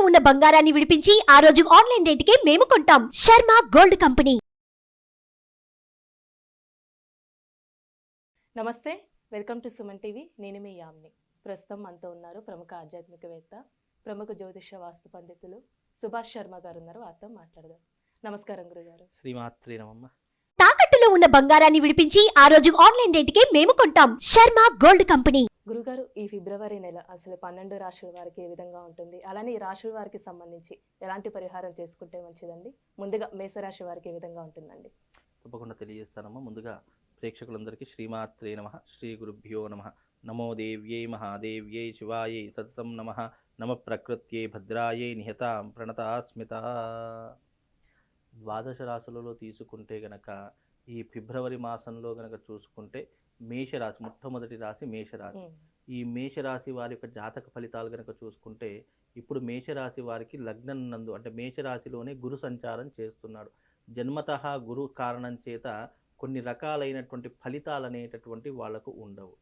ఉన్న బంగారాన్ని విడిపించి ఆ రోజు ఆన్లైన్ రేటుకే మేము కొంటాం. Sharma gold company. నమస్తే, వెల్కమ్ టు సుమన్ టీవీ. నేను మీ యామ్ని. ప్రస్తుతం మనతో ఉన్నారు ప్రముఖ ఆధ్యాత్మికవేత్త, ప్రముఖ జ్యోతిష వాస్తు పండితులు సుభాష్ శర్మ గారు ఉన్నారు. వారితో మాట్లాడదాం. నమస్కారం గురుగారు. శ్రీమాత్రి నమమ్మ. తాకట్టులో ఉన్న బంగారాన్ని విడిపించి ఆ రోజు ఆన్లైన్ రేటుకే మేము కొంటాం. Sharma gold company. గురుగారు, ఈ ఫిబ్రవరి నెల అసలు 12 రాశుల వారికి ఏ విధంగా ఉంటుంది, అలానే ఈ రాశుల వారికి సంబంధించి ఎలాంటి పరిహారం చేసుకుంటే మంచిదండి? ముందుగా మేషరాశి వారికి ఏ విధంగా ఉంటుందండి? తప్పకుండా తెలియజేస్తానమ్మా. ముందుగా ప్రేక్షకులందరికీ శ్రీమాత్రే నమః, శ్రీ గురుభ్యో నమః. నమో దేవ్యై మహాదేవ్యై శివాయై సతతం నమః. నమ ప్రకృత్యై భద్రాయై నిహతాం ప్రణతాస్మిత. ద్వాదశ రాశులలో తీసుకుంటే గనక ఈ ఫిబ్రవరి మాసంలో గనక చూసుకుంటే మేషరాశి మొట్టమొదటి రాశి మేషరాశి. ఈ మేషరాశి వారి యొక్క జాతక ఫలితాలు గనక చూసుకుంటే ఇప్పుడు మేషరాశి వారికి లగ్నం నందు అంటే మేషరాశిలోనే గురు సంచారం చేస్తున్నాడు. జన్మతః గురు కారణం చేత కొన్ని రకాలైనటువంటి ఫలితాలు అనేటటువంటి వాళ్లకు ఉండవు.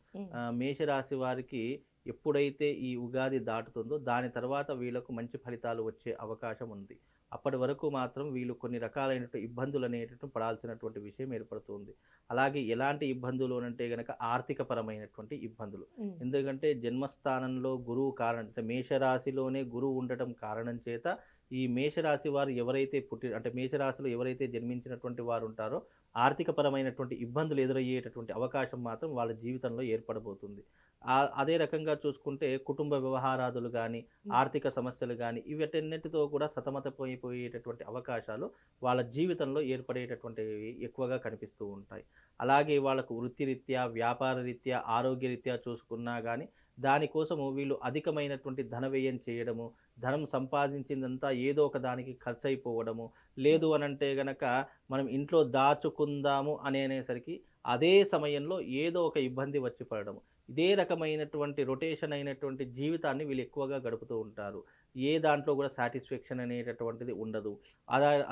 మేషరాశి వారికి ఎప్పుడైతే ఈ ఉగాది దాటుతుందో దాని తర్వాత వీళ్ళకు మంచి ఫలితాలు వచ్చే అవకాశం ఉంది. అప్పటి వరకు మాత్రం వీళ్ళు కొన్ని రకాలైనటువంటి ఇబ్బందులు అనేటటువంటి పడాల్సినటువంటి విషయం ఏర్పడుతుంది. అలాగే ఎలాంటి ఇబ్బందులు అంటే గనక ఆర్థిక పరమైనటువంటి ఇబ్బందులు. ఎందుకంటే జన్మస్థానంలో గురువు కారణం, మేషరాశిలోనే గురువు ఉండటం కారణం చేత ఈ మేషరాశి వారు ఎవరైతే అంటే మేషరాశిలో ఎవరైతే జన్మించినటువంటి వారు ఉంటారో ఆర్థిక పరమైనటువంటి ఇబ్బందులు ఎదురయ్యేటటువంటి అవకాశం మాత్రం వాళ్ళ జీవితంలో ఏర్పడబోతుంది. అదే రకంగా చూసుకుంటే కుటుంబ వ్యవహారాదులు కానీ ఆర్థిక సమస్యలు కానీ వీటన్నిటితో కూడా సతమతమైపోయేటటువంటి అవకాశాలు వాళ్ళ జీవితంలో ఏర్పడేటటువంటివి ఎక్కువగా కనిపిస్తూ ఉంటాయి. అలాగే వాళ్ళకు వృత్తిరీత్యా, వ్యాపార రీత్యా, ఆరోగ్య రీత్యా చూసుకున్నా కానీ దానికోసము వీళ్ళు అధికమైనటువంటి ధన వ్యయం చేయడము, ధనం సంపాదించిందంతా ఏదో ఒక దానికి ఖర్చు అయిపోవడము, లేదు అనంటే గనక మనం ఇంట్లో దాచుకుందాము అనేసరికి అదే సమయంలో ఏదో ఒక ఇబ్బంది వచ్చి పడడము. ఇదే రకమైనటువంటి రొటేషన్ అయినటువంటి జీవితాన్ని వీళ్ళు ఎక్కువగా గడుపుతూ ఉంటారు. ఏ దాంట్లో కూడా సాటిస్ఫాక్షన్ అనేటటువంటిది ఉండదు.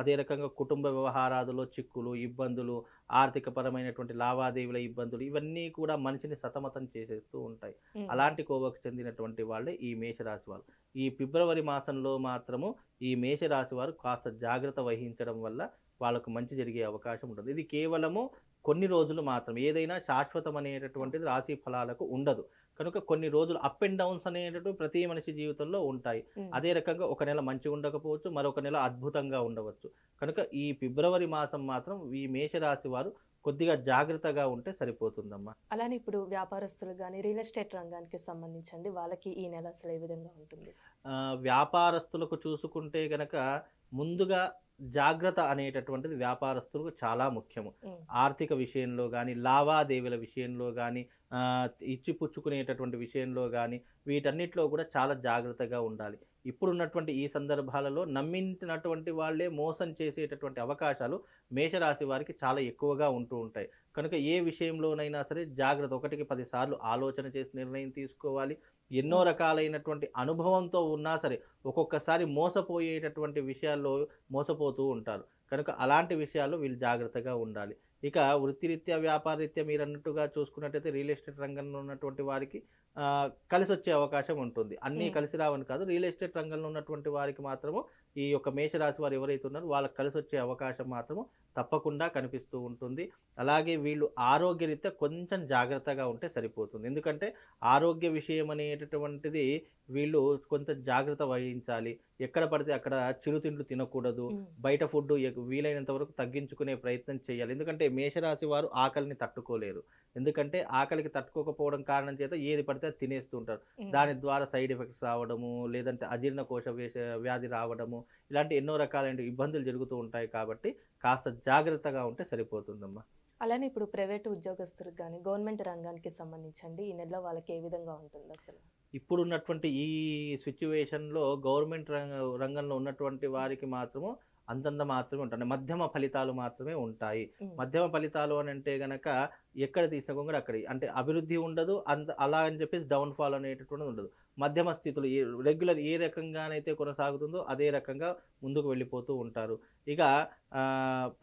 అదే రకంగా కుటుంబ వ్యవహారాదులో చిక్కులు, ఇబ్బందులు, ఆర్థిక పరమైనటువంటి లావాదేవీల ఇబ్బందులు ఇవన్నీ కూడా మనిషిని సతమతం చేసేస్తూ ఉంటాయి. అలాంటి కోవకు చెందినటువంటి వాళ్ళే ఈ మేషరాశి వాళ్ళు. ఈ ఫిబ్రవరి మాసంలో మాత్రము ఈ మేషరాశి వారు కాస్త జాగ్రత్త వహించడం వల్ల వాళ్ళకు మంచి జరిగే అవకాశం ఉంటుంది. ఇది కేవలము కొన్ని రోజులు మాత్రం, ఏదైనా శాశ్వతం అనేటటువంటిది రాశి ఫలాలకు ఉండదు. కనుక కొన్ని రోజులు అప్ అండ్ డౌన్స్ అనేటటువంటి ప్రతి మనిషి జీవితంలో ఉంటాయి. అదే రకంగా ఒక నెల మంచిగా ఉండకపోవచ్చు, మరొక నెల అద్భుతంగా ఉండవచ్చు. కనుక ఈ ఫిబ్రవరి మాసం మాత్రం ఈ మేషరాశి వారు కొద్దిగా జాగ్రత్తగా ఉంటే సరిపోతుందమ్మా. అలానే ఇప్పుడు వ్యాపారస్తులకు కానీ రియల్ ఎస్టేట్ రంగానికి సంబంధించండి, వాళ్ళకి ఈ నెల అసలు ఏ విధంగా ఉంటుంది? వ్యాపారస్తులకు చూసుకుంటే గనక ముందుగా జాగ్రత్త అనేటటువంటిది వ్యాపారస్తులకు చాలా ముఖ్యము. ఆర్థిక విషయంలో కానీ, లావాదేవీల విషయంలో కానీ, ఇచ్చిపుచ్చుకునేటటువంటి విషయంలో కానీ వీటన్నిటిలో కూడా చాలా జాగ్రత్తగా ఉండాలి. ఇప్పుడున్నటువంటి ఈ సందర్భాలలో నమ్మించినటువంటి వాళ్ళే మోసం చేసేటటువంటి అవకాశాలు మేషరాశి వారికి చాలా ఎక్కువగా ఉంటూ ఉంటాయి. కనుక ఏ విషయంలోనైనా సరే జాగ్రత్త, 1కి 10 సార్లు ఆలోచన చేసి నిర్ణయం తీసుకోవాలి. ఎన్నో రకాలైనటువంటి అనుభవంతో ఉన్నా సరే ఒక్కొక్కసారి మోసపోయేటటువంటి విషయాల్లో మోసపోతూ ఉంటారు. కనుక అలాంటి విషయాల్లో వీళ్ళు జాగ్రత్తగా ఉండాలి. ఇక వృత్తిరీత్యా, వ్యాపార రీత్యా మీరు అన్నట్టుగా చూసుకున్నట్టయితే రియల్ ఎస్టేట్ రంగంలో ఉన్నటువంటి వారికి కలిసి వచ్చే అవకాశం ఉంటుంది. అన్నీ కలిసి రావని కాదు, రియల్ ఎస్టేట్ రంగంలో ఉన్నటువంటి వారికి మాత్రము ఈ యొక్క మేషరాశి వారు ఎవరైతే ఉన్నారో వాళ్ళకి కలిసి వచ్చే అవకాశం మాత్రము తప్పకుండా కనిపిస్తూ ఉంటుంది. అలాగే వీళ్ళు ఆరోగ్య రీత్యా కొంచెం జాగ్రత్తగా ఉంటే సరిపోతుంది. ఎందుకంటే ఆరోగ్య విషయం అనేటటువంటిది వీళ్ళు కొంత జాగ్రత్త వహించాలి. ఎక్కడ పడితే అక్కడ చిరుతిండ్లు తినకూడదు. బయట ఫుడ్ వీలైనంత వరకు తగ్గించుకునే ప్రయత్నం చేయాలి. ఎందుకంటే మేషరాశి వారు ఆకలిని తట్టుకోలేరు. ఎందుకంటే ఆకలికి తట్టుకోకపోవడం కారణం చేత ఏది పడితే అది తినేస్తూ ఉంటారు. దాని ద్వారా సైడ్ ఎఫెక్ట్స్ రావడము, లేదంటే అజీర్ణకోశ వ్యాధి రావడము, ఇలాంటి ఎన్నో రకాలైన ఇబ్బందులు జరుగుతూ ఉంటాయి. కాబట్టి కాస్త జాగ్రత్తగా ఉంటే సరిపోతుందమ్మా. అలానే ఇప్పుడు ప్రైవేటు ఉద్యోగస్తులకు కానీ గవర్నమెంట్ రంగానికి సంబంధించండి ఈ నెలలో వాళ్ళకి ఏ విధంగా ఉంటుంది అసలు? ఇప్పుడున్నటువంటి ఈ సిచ్యువేషన్లో గవర్నమెంట్ రంగంలో ఉన్నటువంటి వారికి మాత్రము అంతంత మాత్రమే ఉంటాయి, మధ్యమ ఫలితాలు మాత్రమే ఉంటాయి. మధ్యమ ఫలితాలు అని అంటే గనక ఎక్కడ తీసినా కూడా అక్కడ అంటే అభివృద్ధి ఉండదు, అలా అని చెప్పేసి డౌన్ఫాల్ అనేటటువంటిది ఉండదు. మధ్యమ స్థితిలో రెగ్యులర్ ఏ రకంగానైతే కొనసాగుతుందో అదే రకంగా ముందుకు వెళ్ళిపోతూ ఉంటారు. ఇక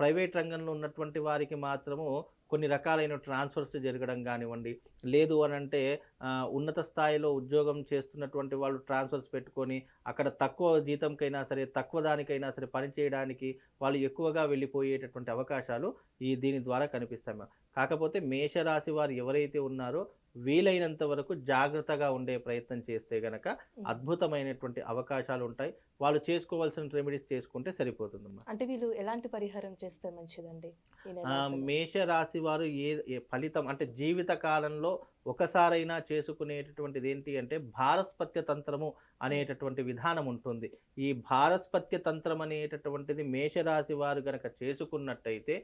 ప్రైవేట్ రంగంలో ఉన్నటువంటి వారికి మాత్రము కొన్ని రకాలైన ట్రాన్స్ఫర్స్ జరగడం కానివ్వండి, లేదు అని అంటే ఉన్నత స్థాయిలో ఉద్యోగం చేస్తున్నటువంటి వాళ్ళు ట్రాన్స్ఫర్స్ పెట్టుకొని అక్కడ తక్కువ జీతంకైనా సరే, తక్కువ దానికైనా సరే పనిచేయడానికి వాళ్ళు ఎక్కువగా వెళ్ళిపోయేటటువంటి అవకాశాలు దీని ద్వారా కనిపిస్తాయి. కాకపోతే మేషరాశి వారు ఎవరైతే ఉన్నారో వీలైనంత వరకు జాగ్రత్తగా ఉండే ప్రయత్నం చేస్తే గనక అద్భుతమైనటువంటి అవకాశాలు ఉంటాయి. వాళ్ళు చేసుకోవాల్సిన రెమెడీస్ చేసుకుంటే సరిపోతుందమ్మా. అంటే వీళ్ళు ఎలాంటి పరిహారం చేస్తే మంచిదండి? మేషరాశి వారు ఏ ఫలితం అంటే జీవిత కాలంలో ఒకసారైనా చేసుకునేటటువంటిది ఏంటి అంటే భారస్పత్య తంత్రము అనేటటువంటి విధానం ఉంటుంది. ఈ భారస్పత్య తంత్రం అనేటటువంటిది మేషరాశి వారు గనక చేసుకున్నట్టయితే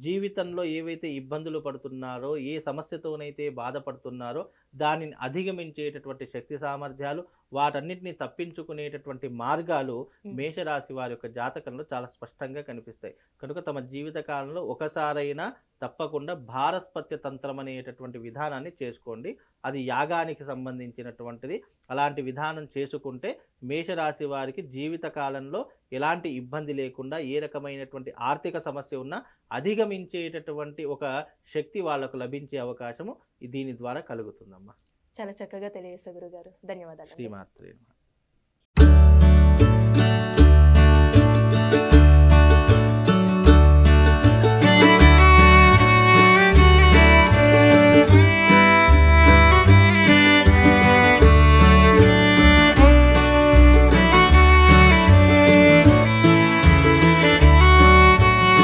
జీవితంలో ఏవైతే ఇబ్బందులు పడుతున్నారో, ఏ సమస్యతోనైతే బాధపడుతున్నారో దానిని అధిగమించేటటువంటి శక్తి సామర్థ్యాలు, వాటన్నిటిని తప్పించుకునేటటువంటి మార్గాలు మేషరాశి వారి యొక్క జాతకంలో చాలా స్పష్టంగా కనిపిస్తాయి. కనుక తమ జీవిత కాలంలో ఒకసారైనా తప్పకుండా భారస్పత్య తంత్రం అనేటటువంటి విధానాన్ని చేసుకోండి. అది యాగానికి సంబంధించినటువంటిది. అలాంటి విధానం చేసుకుంటే మేషరాశి వారికి జీవిత కాలంలో ఎలాంటి ఇబ్బంది లేకుండా, ఏ రకమైనటువంటి ఆర్థిక సమస్య ఉన్నా అధిగమించేటటువంటి ఒక శక్తి వాళ్లకు లభించే అవకాశము దీని ద్వారా కలుగుతుందమ్మా. చాలా చక్కగా తెలియజేస్తారు గురుగారు. ధన్యవాదాలు. శ్రీమాత్రే నమః.